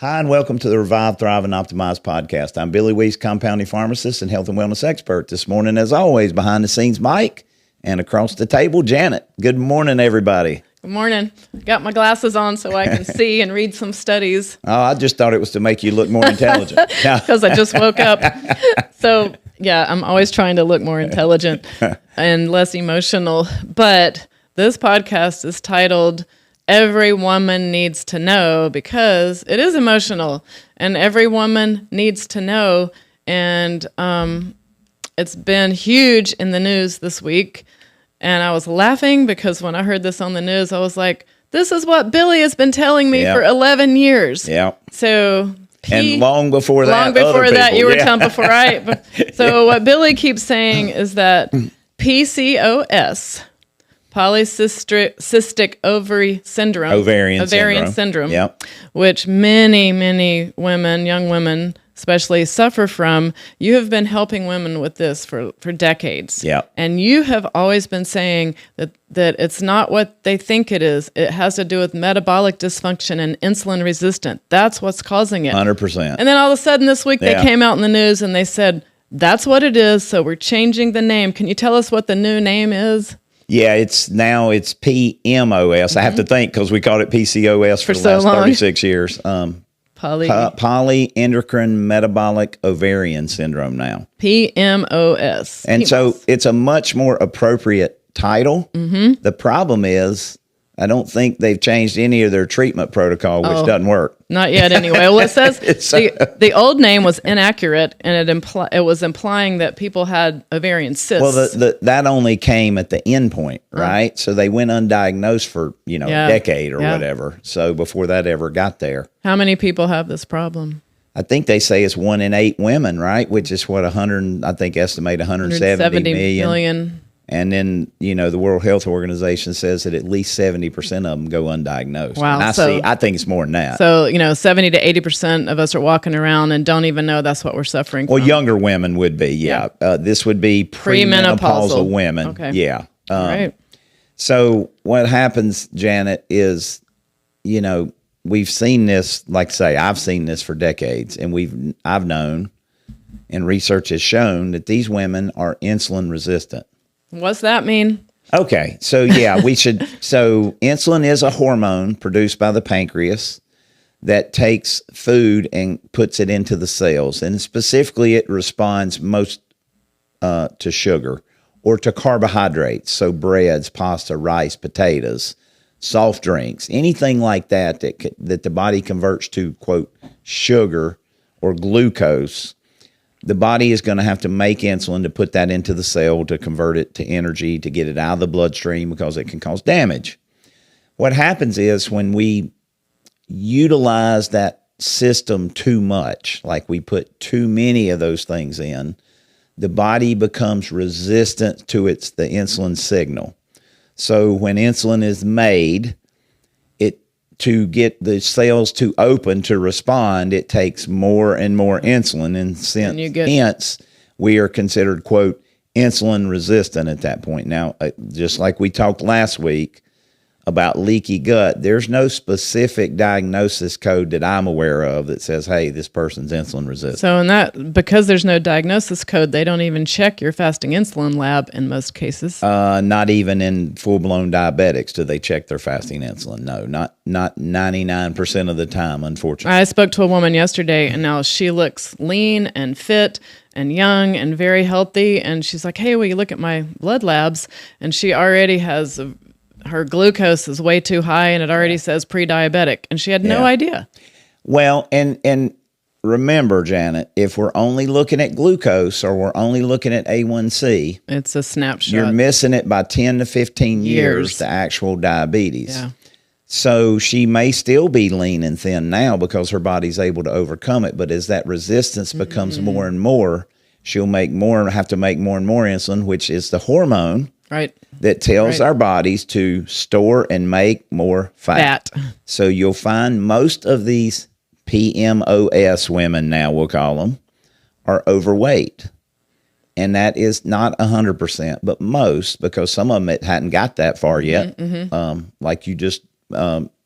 Hi, and welcome to the Revive, Thrive, and Optimize podcast. I'm Billy Weiss, compounding pharmacist and health and wellness expert. This morning, as always, behind the scenes, Mike, and across the table, Janet. Good morning, everybody. Good morning. Got my glasses on so I can see and read some studies. Oh, I just thought it was to make you look more intelligent. Because I just woke up. So, yeah, I'm always trying to look more intelligent and less emotional. But this podcast is titled Every Woman Needs to Know, because it is emotional and every woman needs to know. And it's been huge in the news this week. And I was laughing because when I heard this on the news, I was like, this is what Billy has been telling me for 11 years. Yeah. So, and long before that, you were telling before, right? So what Billy keeps saying is that PCOS, polycystic ovary syndrome, ovarian syndrome, yep, which many women, young women especially, suffer from. You have been helping women with this for decades. Yeah. And you have always been saying that it's not what they think it is. It has to do with metabolic dysfunction and insulin resistant. That's what's causing it. 100%. And then all of a sudden this week they came out in the news and they said, that's what it is, so we're changing the name. Can you tell us what the new name is? Yeah, it's PMOS. Mm-hmm. I have to think because we called it PCOS for the last 36 years. Polyendocrine metabolic ovarian syndrome now. PMOS. And so it's a much more appropriate title. Mm-hmm. The problem is I don't think they've changed any of their treatment protocol, which doesn't work. Not yet anyway. Well, it says the old name was inaccurate, and it was implying that people had ovarian cysts. Well, that only came at the end point, right? So they went undiagnosed for, a decade or whatever. So before that ever got there. How many people have this problem? I think they say it's 1 in 8 women, right? Which is what estimate 170 million. And then, the World Health Organization says that at least 70% of them go undiagnosed. Wow. And I think it's more than that. So, 70 to 80% of us are walking around and don't even know that's what we're suffering from. Well, younger women would be, yeah. This would be premenopausal women. Okay. Yeah. Right. So what happens, Janet, is, we've seen this, like I say, I've seen this for decades, and I've known, and research has shown that these women are insulin resistant. What's that mean? Okay, so so insulin is a hormone produced by the pancreas that takes food and puts it into the cells. And specifically, it responds most to sugar or to carbohydrates. So breads, pasta, rice, potatoes, soft drinks, anything like that the body converts to, quote, sugar or glucose. The body is going to have to make insulin to put that into the cell to convert it to energy, to get it out of the bloodstream because it can cause damage. What happens is when we utilize that system too much, like we put too many of those things in, the body becomes resistant to the insulin signal. So when insulin is made, to get the cells to open to respond, it takes more and more insulin. And hence, we are considered, quote, insulin resistant at that point. Now, just like we talked last week about leaky gut, there's no specific diagnosis code that I'm aware of that says, hey, this person's insulin resistant. So because there's no diagnosis code, they don't even check your fasting insulin lab in most cases. Not even in full-blown diabetics do they check their fasting insulin. No, not 99% of the time, unfortunately. I spoke to a woman yesterday, and now she looks lean and fit and young and very healthy. And she's like, hey, will you look at my blood labs? And she already has her glucose is way too high, and it already says pre-diabetic, and she had no idea. Well, and remember, Janet, if we're only looking at glucose or we're only looking at A1C, it's a snapshot. You're missing it by 10 to 15 years to actual diabetes. Yeah. So she may still be lean and thin now because her body's able to overcome it, but as that resistance becomes more and more, she'll have to make more and more insulin, which is the hormone. Right. That tells our bodies to store and make more fat. So you'll find most of these PMOS women, now we'll call them, are overweight. And that is not 100%, but most, because some of them it hadn't got that far yet, like you just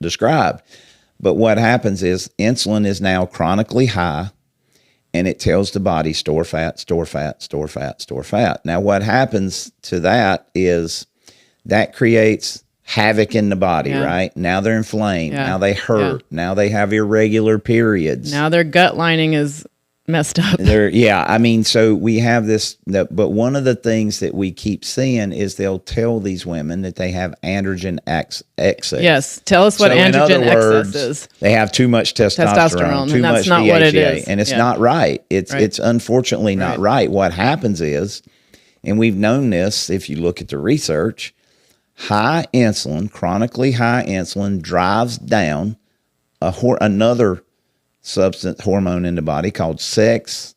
described. But what happens is insulin is now chronically high, and it tells the body store fat, store fat, store fat, store fat. Now, what happens to that is that creates havoc in the body, right? Now they're inflamed. Now they hurt. Now they have irregular periods. Now their gut lining is messed up. I mean, so we have this, but one of the things that we keep seeing is they'll tell these women that they have androgen excess. Yes. Tell us what androgen excess is. They have too much testosterone, too much DHEA, what it is. And it's not right. It's unfortunately not right. What happens is, and we've known this if you look at the research, high insulin, chronically high insulin drives down another substance hormone in the body called sex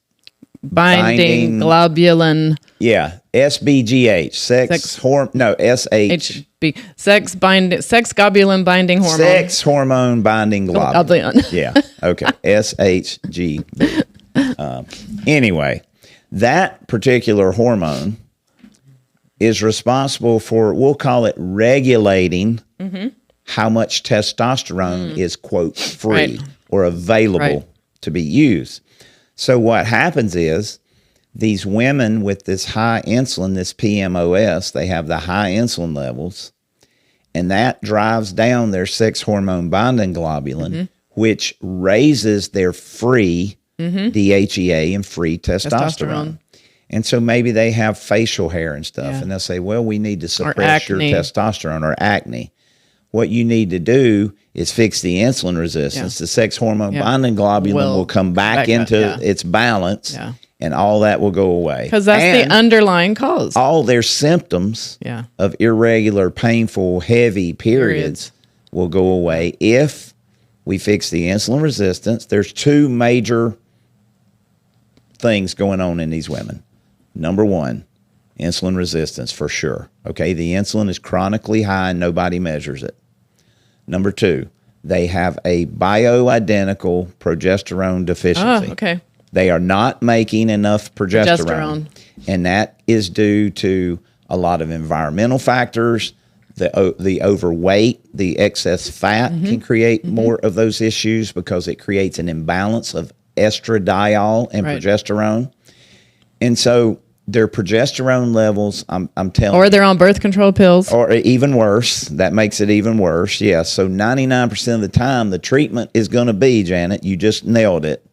binding globulin. Yeah, SBGH, sex globulin binding hormone. Sex hormone binding globulin. Yeah, okay, SHG. Anyway, that particular hormone is responsible for, we'll call it regulating how much testosterone is, quote, free or available to be used. So what happens is these women with this high insulin, this PMOS, they have the high insulin levels, and that drives down their sex hormone binding globulin, which raises their free DHEA and free testosterone. And so maybe they have facial hair and stuff, and they'll say, well, we need to suppress your testosterone or acne. What you need to do is fix the insulin resistance. The sex hormone binding globulin will come back into its balance, and all that will go away. Because that's the underlying cause. All their symptoms of irregular, painful, heavy periods will go away if we fix the insulin resistance. There's two major things going on in these women. Number one, insulin resistance for sure. Okay, the insulin is chronically high and nobody measures it. Number two, they have a bioidentical progesterone deficiency. Oh, okay. They are not making enough progesterone. And that is due to a lot of environmental factors. The overweight, the excess fat can create more of those issues because it creates an imbalance of estradiol and progesterone. And so their progesterone levels, I'm telling you. Or they're on birth control pills. Or even worse. That makes it even worse. Yeah. So 99% of the time, the treatment is going to be, Janet, you just nailed it.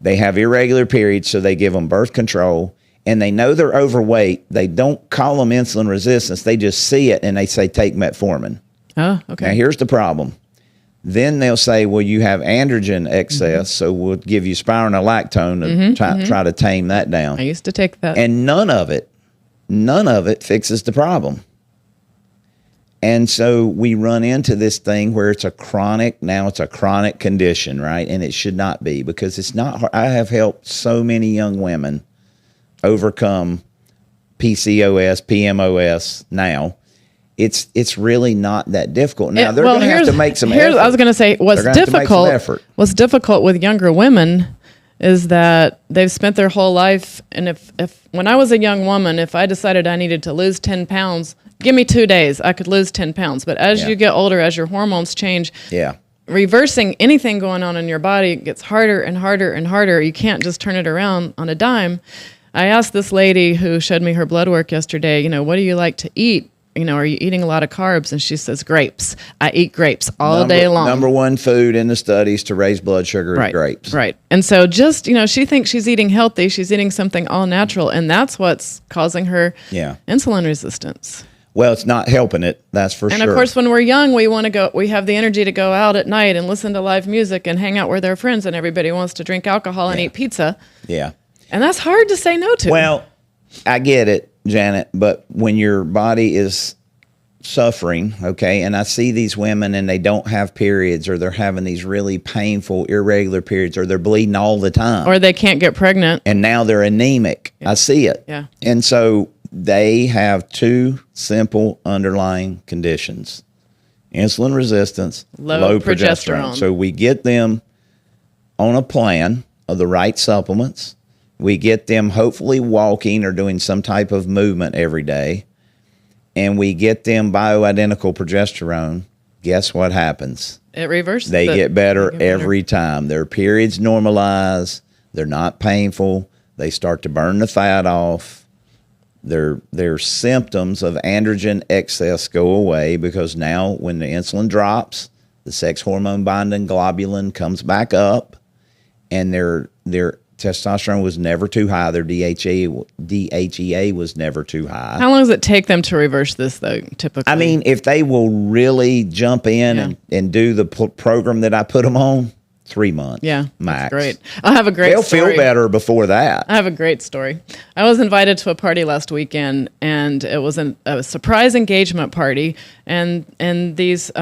They have irregular periods, so they give them birth control, and they know they're overweight. They don't call them insulin resistance. They just see it, and they say, take metformin. Oh, okay. Now, here's the problem. Then they'll say, well, you have androgen excess, so we'll give you spironolactone to try to tame that down. I used to take that. And none of it fixes the problem. And so we run into this thing where it's a chronic condition, right? And it should not be, because it's not hard. I have helped so many young women overcome PCOS, PMOS now. It's really not that difficult. Now, they're going to have to make some effort. I was going to say, what's difficult with younger women is that they've spent their whole life, and if when I was a young woman, if I decided I needed to lose 10 pounds, give me 2 days, I could lose 10 pounds. But as you get older, as your hormones change, reversing anything going on in your body gets harder and harder and harder. You can't just turn it around on a dime. I asked this lady who showed me her blood work yesterday, what do you like to eat? Are you eating a lot of carbs? And she says, grapes. I eat grapes all day long. Number one food in the studies to raise blood sugar is grapes. Right. And so just, she thinks she's eating healthy. She's eating something all natural. And that's what's causing her insulin resistance. Well, it's not helping it. That's for sure. And of course, when we're young, we have the energy to go out at night and listen to live music and hang out with our friends, and everybody wants to drink alcohol and eat pizza. Yeah. And that's hard to say no to. Well, I get it, Janet, but when your body is suffering, okay, and I see these women and they don't have periods, or they're having these really painful, irregular periods, or they're bleeding all the time. Or they can't get pregnant. And now they're anemic. I see it. Yeah. And so they have two simple underlying conditions: insulin resistance, low progesterone. So we get them on a plan of the right supplements. We get them hopefully walking or doing some type of movement every day. And we get them bioidentical progesterone. Guess what happens? It reverses They it. get better They get better. every time. Their periods normalize. They're not painful. They start to burn the fat off. Their symptoms of androgen excess go away because now when the insulin drops, the sex hormone binding globulin comes back up, and their testosterone was never too high. Their DHEA was never too high. How long does it take them to reverse this, though, typically? I mean, if they will really jump in and do the program that I put them on, 3 months. Yeah, max. that's great. I have a great They'll story. feel better before that. I have a great story. I was invited to a party last weekend, and it was a surprise engagement party. And these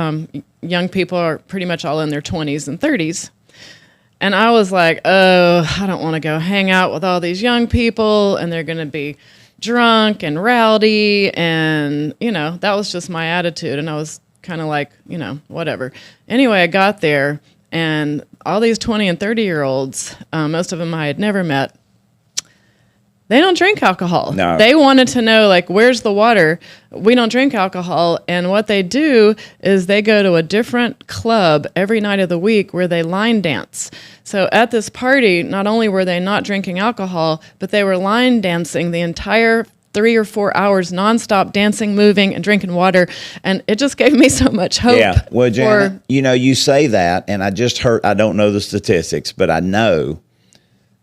young people are pretty much all in their 20s and 30s. And I was like, oh, I don't want to go hang out with all these young people, and they're going to be drunk and rowdy. And, that was just my attitude. And I was kind of like, whatever. Anyway, I got there, and all these 20 and 30-year-olds, most of them I had never met, they don't drink alcohol. No. They wanted to know, like, where's the water? We don't drink alcohol. And what they do is they go to a different club every night of the week where they line dance. So at this party, not only were they not drinking alcohol, but they were line dancing the entire 3 or 4 hours, nonstop dancing, moving, and drinking water. And it just gave me so much hope. Yeah. Well, Janet, you say that, and I just heard, I don't know the statistics, but I know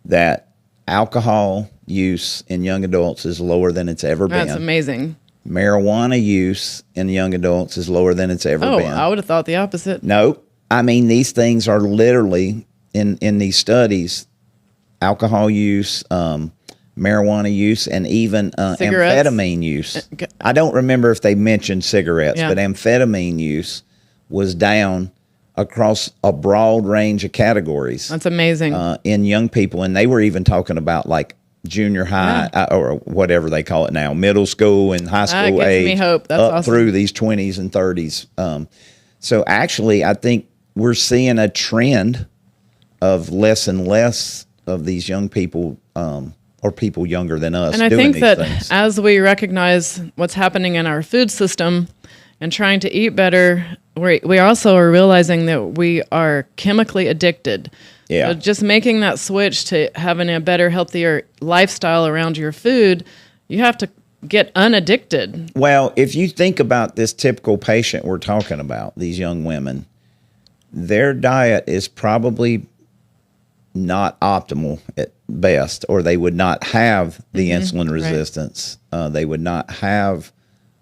that alcohol use in young adults is lower than it's ever been. That's amazing. Marijuana use in young adults is lower than it's ever been. I would have thought the opposite. Nope. I mean, these things are literally in these studies, alcohol use, marijuana use, and even amphetamine use. I don't remember if they mentioned cigarettes, but amphetamine use was down across a broad range of categories. That's amazing. In young people. And they were even talking about like junior high or whatever they call it now, middle school and high school gives age, me hope. That's up awesome. through these 20s and 30s. So actually, I think we're seeing a trend of less and less of these young people or people younger than us. And I doing think these that things. as we recognize what's happening in our food system and trying to eat better, we also are realizing that we are chemically addicted. Yeah. So just making that switch to having a better, healthier lifestyle around your food, you have to get unaddicted. Well, if you think about this typical patient we're talking about, these young women, their diet is probably not optimal at best, or they would not have the insulin resistance. They would not have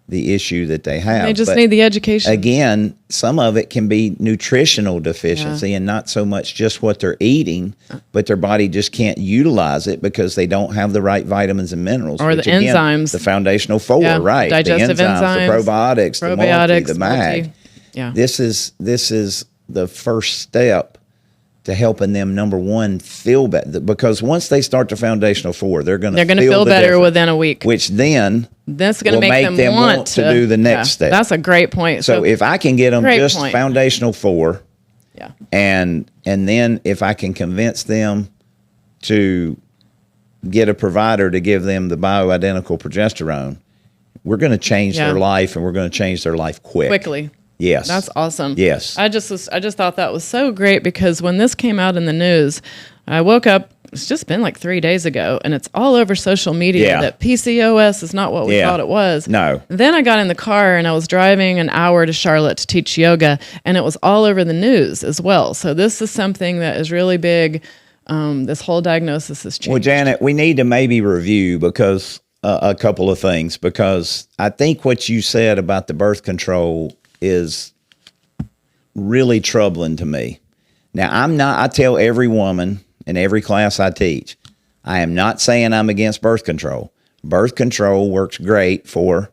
the issue that they have. They just But need the education. again, some of it can be nutritional deficiency and not so much just what they're eating, but their body just can't utilize it because they don't have the right vitamins and minerals. Or which the again, enzymes. the foundational four, right? Digestive the enzymes, enzymes, the probiotics, the multi, the mag. Yeah. This is the first step to helping them, number one, feel better. Because once they start the foundational four, they're going to feel better difference, within a week. which then That's going to will make them want to do the next step. That's a great point. So if I can get them great just point. foundational four, yeah. and then if I can convince them to get a provider to give them the bioidentical progesterone, we're going to change their life, and we're going to change their life quickly. Yes. That's awesome. Yes. I just thought that was so great because when this came out in the news, I woke up, it's just been like 3 days ago, and it's all over social media that PCOS is not what we thought it was. No. Then I got in the car and I was driving an hour to Charlotte to teach yoga, and it was all over the news as well. So this is something that is really big. This whole diagnosis has changed. Well, Janet, we need to maybe review because a couple of things, because I think what you said about the birth control is really troubling to me. Now, I tell every woman in every class I teach, I am not saying I'm against birth control. Birth control works great for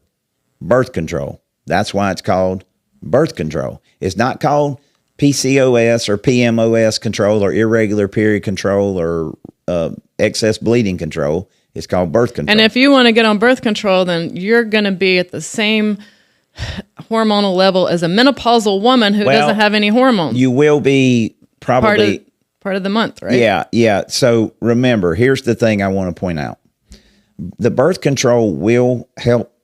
birth control. That's why it's called birth control. It's not called PCOS or PMOS control or irregular period control or excess bleeding control. It's called birth control. And if you want to get on birth control, then you're going to be at the same hormonal level as a menopausal woman who doesn't have any hormones. You will be probably part of the month, right? Yeah. So remember, here's the thing I want to point out. The birth control will help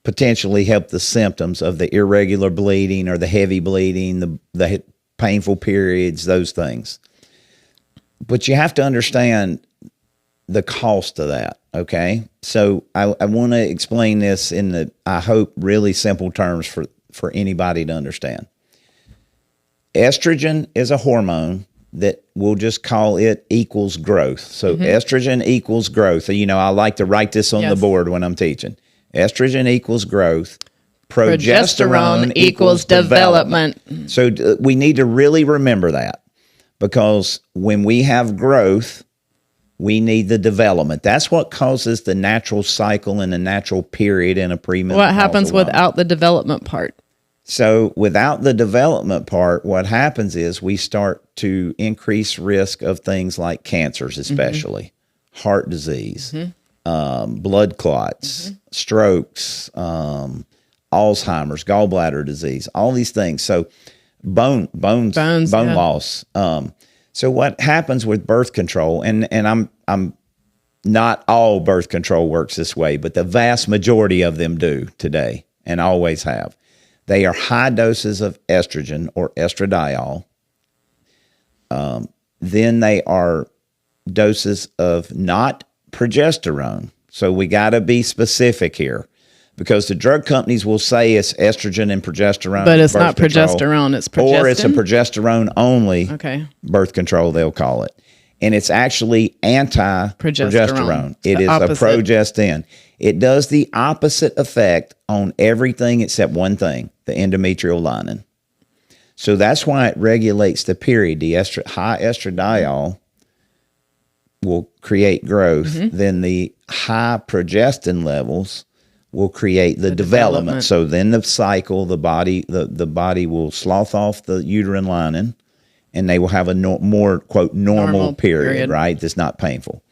potentially help the symptoms of the irregular bleeding or the heavy bleeding, the painful periods, those things. But you have to understand the cost of that, okay? So I want to explain this in I hope, really simple terms for anybody to understand. Estrogen is a hormone that we'll just call it equals growth. So estrogen equals growth. You know, I like to write this on the board when I'm teaching. Estrogen equals growth. Progesterone equals development. So we need to really remember that, because when we have growth, we need the development. That's what causes the natural cycle and the natural period in a premenopausal What happens woman. without the development part? So without the development part, what happens is we start to increase risk of things like cancers, especially heart disease, blood clots, strokes, Alzheimer's, gallbladder disease, all these things. So bone loss. So what happens with birth control, and I'm not all birth control works this way, but the vast majority of them do today and always have. They are high doses of estrogen or estradiol. Then they are doses of not progesterone. So we got to be specific here, because the drug companies will say it's estrogen and progesterone. But it's not progesterone, it's progestin? Or it's a progesterone only birth control, they'll call it. And it's actually anti-progesterone. It is a progestin. It does the opposite effect on everything except one thing, the endometrial lining. So that's why it regulates the period. The high estradiol will create growth. Then the high progestin levels will create the development. So then the cycle, the body will slough off the uterine lining, and they will have a more, quote, normal period, right? That's not painful.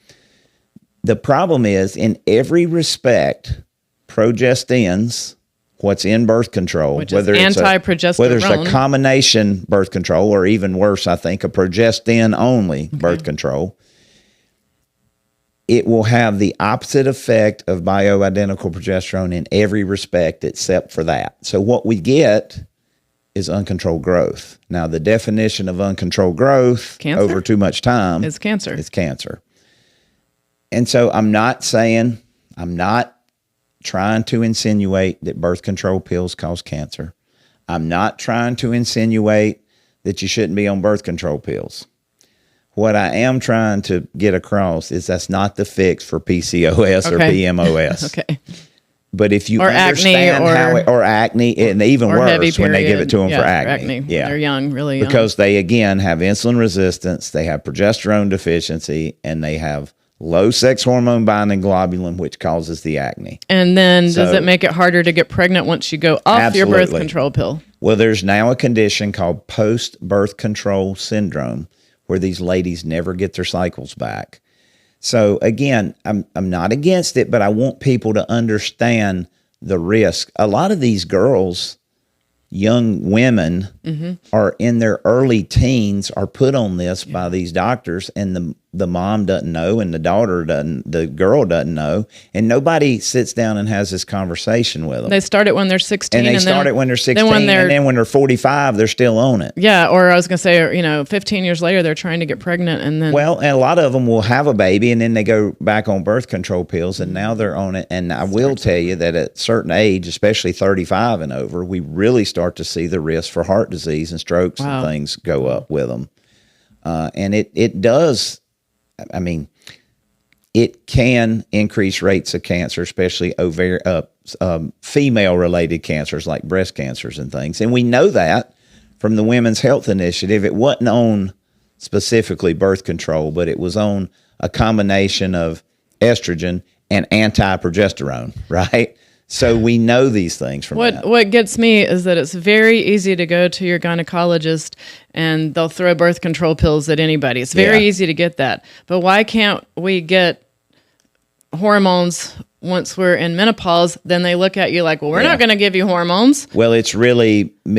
The problem is, in every respect, progestins, what's in birth control, whether it's a combination birth control, or even worse, I think, a progestin only birth control, it will have the opposite effect of bioidentical progesterone in every respect except for that. So what we get is uncontrolled growth. Now, the definition of uncontrolled growth over too much time is cancer. It's cancer. And so I'm not trying to insinuate that birth control pills cause cancer. I'm not trying to insinuate that you shouldn't be on birth control pills. What I am trying to get across is that's not the fix for PCOS or PMOS. Okay. But if you understand or acne, and even worse when they give it to them for acne. Yeah, they're young, really young. Because they, again, have insulin resistance, they have progesterone deficiency, and they have low sex hormone binding globulin, which causes the acne. And then does it make it harder to get pregnant once you go off your birth control pill? Well, there's now a condition called post-birth control syndrome, where these ladies never get their cycles back. So again, I'm not against it, but I want people to understand the risk. A lot of these girls, young women, are in their early teens, are put on this by these doctors, and the mom doesn't know, and the girl doesn't know, and nobody sits down and has this conversation with them. They start it when they're 16. And they start it when they're 16, and then when they're 45, they're still on it. Yeah, or I was going to say, 15 years later, they're trying to get pregnant, and then... Well, and a lot of them will have a baby, and then they go back on birth control pills, and now they're on it. And I will tell you that at a certain age, especially 35 and over, we really start to see the risk for heart disease and strokes and things go up with them. And it does... I mean, it can increase rates of cancer, especially female-related cancers like breast cancers and things. And we know that from the Women's Health Initiative. It wasn't on specifically birth control, but it was on a combination of estrogen and anti-progesterone, right? So we know these things from that. What gets me is that it's very easy to go to your gynecologist and they'll throw birth control pills at anybody. It's very easy to get that. But why can't we get hormones once we're in menopause? Then they look at you like, well, we're not going to give you hormones. Well, it's really a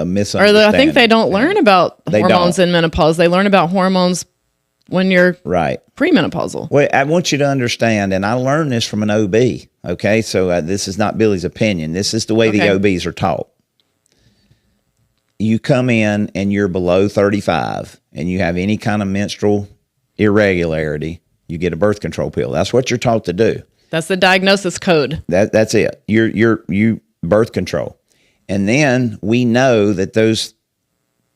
misunderstanding. Or I think they don't learn about hormones in menopause. They learn about hormones when you're premenopausal. Well, I want you to understand, and I learned this from an OB. Okay, so this is not Billy's opinion. This is the way the Okay. OBs are taught. You come in and you're below 35 and you have any kind of menstrual irregularity, you get a birth control pill. That's what you're taught to do. That's the diagnosis code. That's it. You birth control. And then we know that those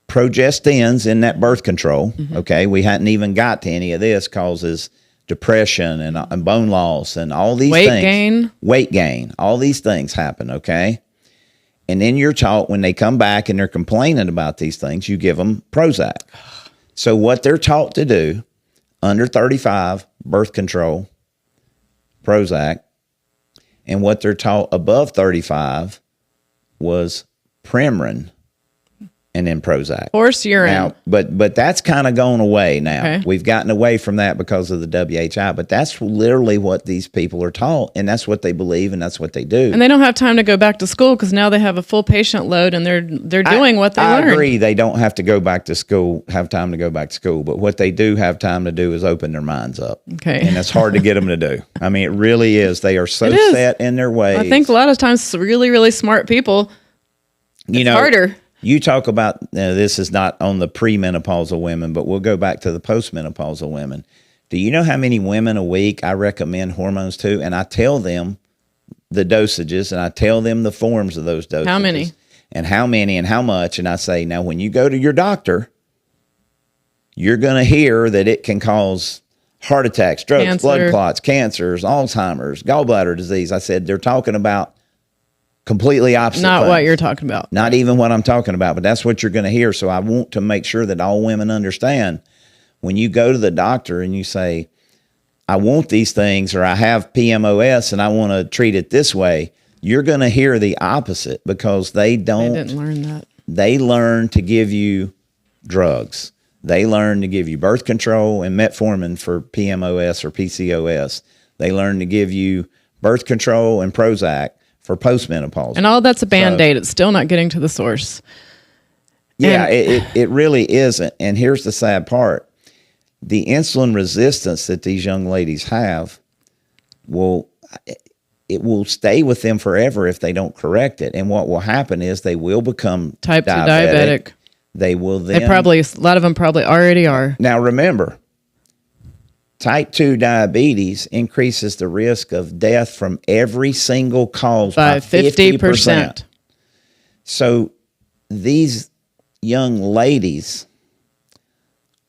progestins in that birth control, okay, we hadn't even got to any of this, causes depression and bone loss and all these things. Weight gain. All these things happen, okay? And then you're taught when they come back and they're complaining about these things, you give them Prozac. So what they're taught to do, under 35, birth control, Prozac, and what they're taught above 35 was Premarin and then Prozac. Horse urine. Now, but that's kind of gone away now. Okay. We've gotten away from that because of the WHI, but that's literally what these people are taught, and that's what they believe, and that's what they do. And they don't have time to go back to school because now they have a full patient load and they're doing what they learned. I agree. They don't have to go back to school, have time to go back to school, but what they do have time to do is open their minds up. Okay. And it's hard to get them to do. I mean, it really is. They are so It is. set in their ways. I think a lot of times really, really smart people, it's harder. You talk about, this is not on the premenopausal women, but we'll go back to the postmenopausal women. Do you know how many women a week I recommend hormones to? And I tell them the dosages and I tell them the forms of those dosages. How many? And how many and how much. And I say, now, when you go to your doctor, you're going to hear that it can cause heart attacks, strokes, Cancer. blood clots, cancers, Alzheimer's, gallbladder disease. I said, they're talking about completely opposite Not things. what you're talking about. Not even what I'm talking about, but that's what you're going to hear. So I want to make sure that all women understand when you go to the doctor and you say, I want these things, or I have PMOS and I want to treat it this way, you're going to hear the opposite because they I don't. didn't learn that. They learn to give you drugs. They learn to give you birth control and metformin for PMOS or PCOS. They learn to give you birth control and Prozac for postmenopausal. And all that's a Band-Aid. It's still not getting to the source. Yeah, it really isn't. And here's the sad part. The insulin resistance that these young ladies have will stay with them forever if they don't correct it. And what will happen is they will become Type 2 diabetic. They will then... A lot of them probably already are. Now remember, type 2 diabetes increases the risk of death from every single cause by 50%. So these young ladies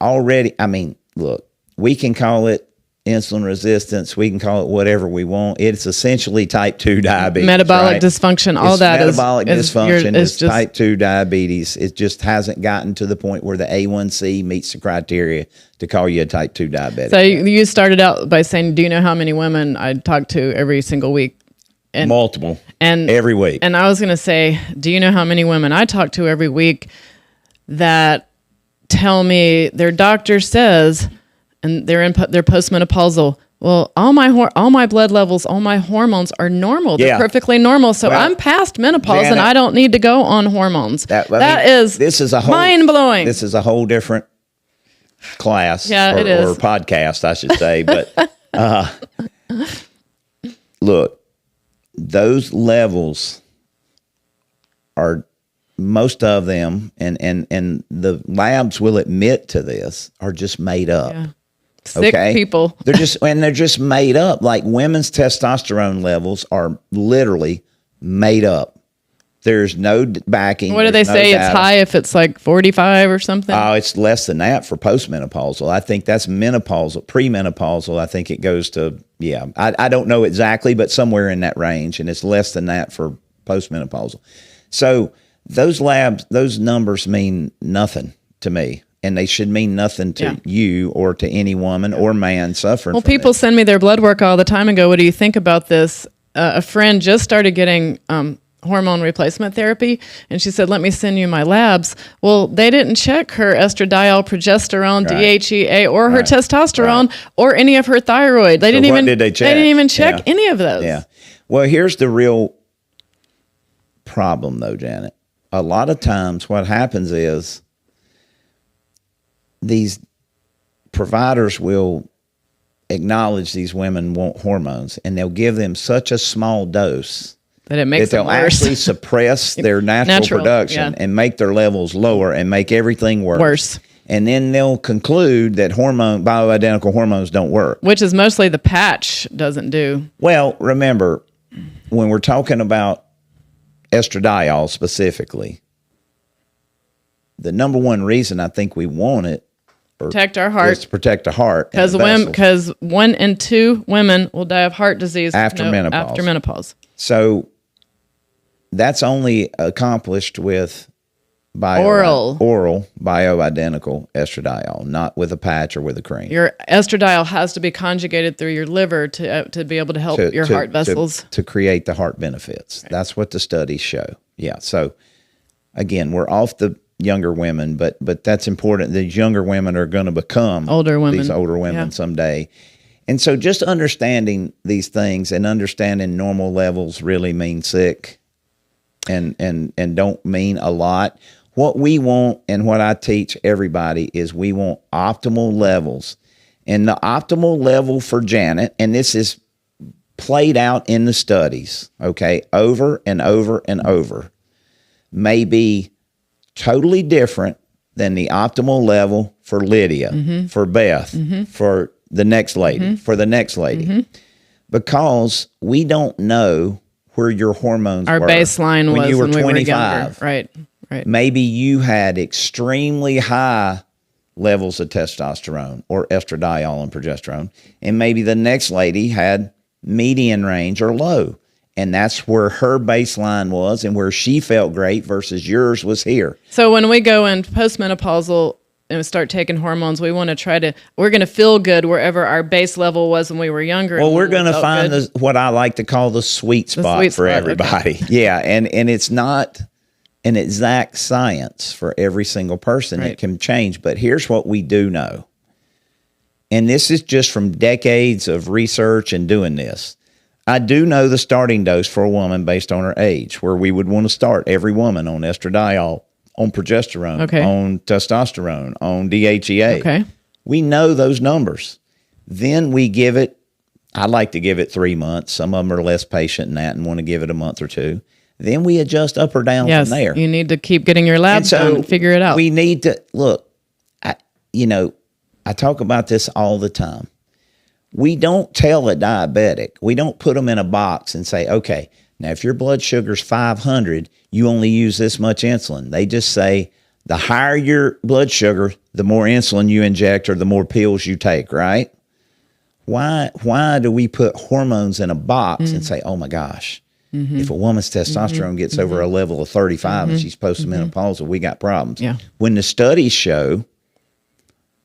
already, I mean, look, we can call it insulin resistance. We can call it whatever we want. It's essentially type 2 diabetes. Metabolic right? dysfunction, all It's that is metabolic dysfunction. is It's just type 2 diabetes. It just hasn't gotten to the point where the A1C meets the criteria to call you a type 2 diabetic. So you started out by saying, do you know how many women I talk to every single week? And Multiple. and Every week. And I was going to say, do you know how many women I talk to every week that tell me their doctor says, and they're postmenopausal, well, all my blood levels, all my hormones are normal. They're Yeah. perfectly normal. So Well, I'm past menopause and Janet, I don't need to go on hormones. This is a whole, mind blowing. This is a whole different class. Yeah, or, it is. Or podcast, I should say. But look, those levels are, most of them, and the labs will admit to this, are just made up. Yeah. Sick people. They're just made up. Like women's testosterone levels are literally made up. There's no backing. What do they There's no say? It's data. high if it's like 45 or something? Oh, it's less than that for postmenopausal. I think that's menopausal. Premenopausal, I think it goes to, yeah. I don't know exactly, but somewhere in that range. And it's less than that for postmenopausal. So those labs, those numbers mean nothing to me. And they should mean nothing to you or to any woman or man suffering. Well, from people this. send me their blood work all the time and go, what do you think about this? A friend just started getting hormone replacement therapy, and she said, let me send you my labs. Well, they didn't check her estradiol, progesterone, Right. DHEA, or her Right. testosterone, Right. or any of her thyroid. They didn't what even did they check? They didn't even check Yeah. any of those. Yeah. Well, here's the real problem, though, Janet. A lot of times what happens is these providers will acknowledge these women want hormones, and they'll give them such a small dose that it makes that them they'll worse. actually suppress their natural production yeah. and make their levels lower and make everything worse. And then they'll conclude that bioidentical hormones don't work. Which is mostly the patch doesn't do. Well, remember, when we're talking about estradiol specifically, the number one reason I think we want it Protect our heart. is to protect the heart. Because 1 in 2 women will die of heart disease After menopause. After menopause. So that's only accomplished with Oral bioidentical estradiol, not with a patch or with a cream. Your estradiol has to be conjugated through your liver to be able to help your heart vessels. To create the heart benefits. Right. That's what the studies show. Yeah. So again, we're off the younger women, but that's important. These younger women are going to become these older women someday. And so just understanding these things and understanding normal levels really mean sick and don't mean a lot. What we want and what I teach everybody is we want optimal levels. And the optimal level for Janet, and this is played out in the studies, okay, over and over and over, may be totally different than the optimal level for Lydia, for Beth, for the next lady, for the next lady, because we don't know where your hormones Our were baseline when was you were when 25. we were younger. Right. Maybe you had extremely high levels of testosterone or estradiol and progesterone, and maybe the next lady had median range or low. And that's where her baseline was and where she felt great versus yours was here. So when we go in postmenopausal and start taking hormones, we're going to feel good wherever our base level was when we were younger. Well, we're going to find what I like to call the sweet spot for everybody. Okay. Yeah. And it's not an exact science for every single person. Right. It can change. But here's what we do know. And this is just from decades of research and doing this. I do know the starting dose for a woman based on her age, where we would want to start every woman on estradiol, on progesterone, on testosterone, on DHEA. Okay. We know those numbers. Then we give it, I like to give it 3 months. Some of them are less patient than that and want to give it a month or two. Then we adjust up or down from there. You need to keep getting your labs done and figure it out. We need to, look, I talk about this all the time. We don't tell a diabetic, we don't put them in a box and say, okay, now if your blood sugar's 500, you only use this much insulin. They just say, the higher your blood sugar, the more insulin you inject or the more pills you take, right? Why do we put hormones in a box and say, oh my gosh, if a woman's testosterone gets over a level of 35 and she's postmenopausal, we got problems. Yeah. When the studies show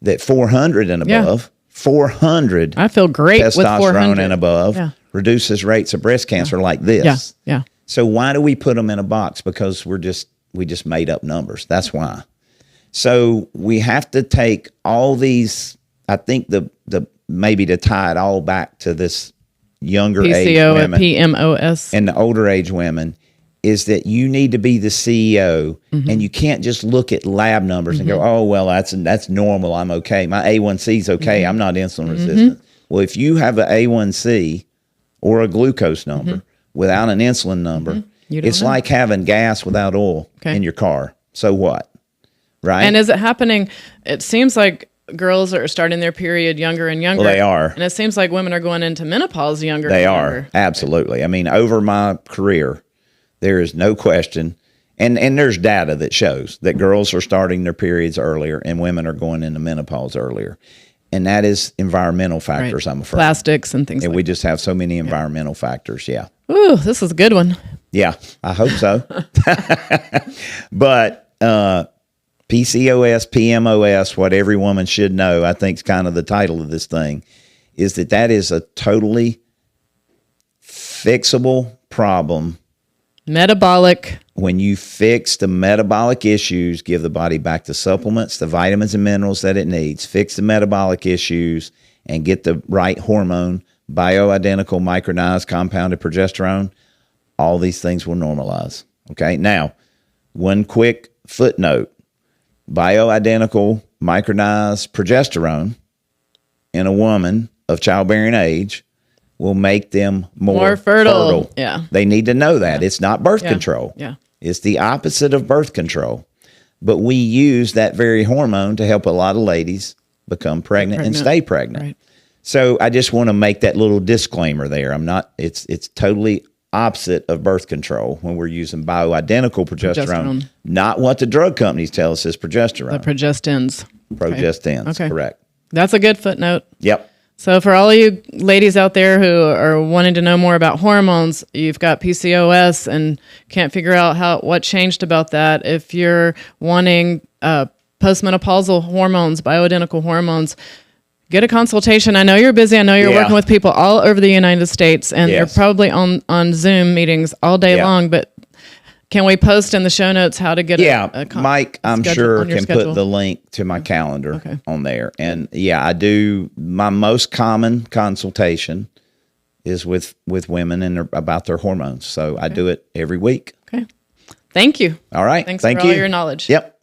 that 400 and above, 400 I feel great with 400 testosterone and above reduces rates of breast cancer like this. Yeah. So why do we put them in a box? Because we just made up numbers. That's why. So we have to take all these, I think the maybe to tie it all back to this younger age women PMOS and the older age women is that you need to be the CEO and you can't just look at lab numbers and go, oh, well, that's normal. I'm okay. My A1C is okay. I'm not insulin resistant. Well, if you have an A1C or a glucose number without an insulin number, it's like having gas without oil in your car. So what? Right? And is it happening? It seems like girls are starting their period younger and younger. Well, they are. And it seems like women are going into menopause younger They and are. younger. Absolutely. I mean, over my career, there is no question. And there's data that shows that girls are starting their periods earlier and women are going into menopause earlier. And that is environmental factors, I'm afraid. Plastics and things and like we just have so many environmental factors. Yeah. Ooh, this is a good one. Yeah, I hope so. But PCOS, PMOS, what every woman should know, I think is kind of the title of this thing, is that is a totally fixable problem. Metabolic. When you fix the metabolic issues, give the body back the supplements, the vitamins and minerals that it needs, fix the metabolic issues, and get the right hormone, bioidentical, micronized, compounded progesterone, all these things will normalize. Okay. Now, one quick footnote, bioidentical, micronized progesterone in a woman of childbearing age will make them more fertile. Yeah. They need to know that. It's not birth control. Yeah. It's the opposite of birth control. But we use that very hormone to help a lot of ladies become pregnant and stay pregnant. Right. So I just want to make that little disclaimer there. It's totally opposite of birth control when we're using bioidentical progesterone. Not what the drug companies tell us is progesterone. The progestins. Progestins, Okay. correct. That's a good footnote. Yep. So for all you ladies out there who are wanting to know more about hormones, you've got PCOS and can't figure out what changed about that. If you're wanting postmenopausal hormones, bioidentical hormones, get a consultation. I know you're busy. I know you're working with people all over the United States, and you're probably on Zoom meetings all day long, but can we post in the show notes how to get Mike, I'm sure, can put the link to my calendar on there. And I do. My most common consultation is with women and about their hormones. So I do it every week. Okay. Thank you. All right. Thanks Thank for you. all your knowledge. Yep.